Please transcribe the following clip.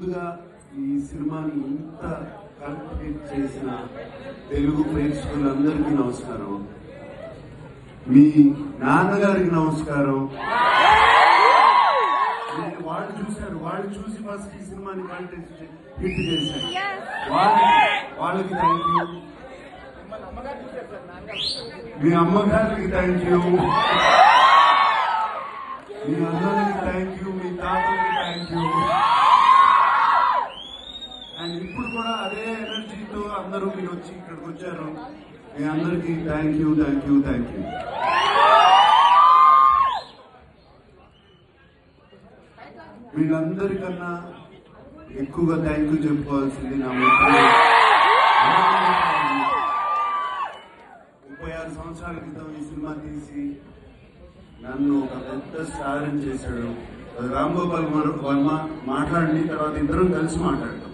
ముందుగా ఈ సినిమాని ఇంత కంప్లీట్ చేసిన తెలుగు ప్రేక్షకులందరికీ నమస్కారం. మీ నాన్నగారికి నమస్కారం. వాళ్ళు చూశారు, వాళ్ళు చూసి ఫస్ట్ ఈ సినిమాని హిట్ చేశారు. వాళ్ళకి థ్యాంక్ యూ. మీ అమ్మగారికి థ్యాంక్ యూ, మీ అన్నలకి థ్యాంక్ యూ, మీ తాతలకి థ్యాంక్ యూ. అండ్ ఇప్పుడు కూడా అదే ఎనర్జీతో అందరూ మీరు వచ్చి ఇక్కడికి వచ్చారు. మీ అందరికీ thank you, thank you, thank you. వీళ్ళందరికన్నా ఎక్కువగా థ్యాంక్ యూ చెప్పుకోవాల్సింది నా మిత్రులు. 36 సంవత్సరాల క్రితం ఈ సినిమా తీసి నన్ను ఒక పెద్ద స్టార్ని చేశాడు రామ్ గోపాల్ వర్మ. మాట్లాడి తర్వాత ఇద్దరం కలిసి మాట్లాడతాం.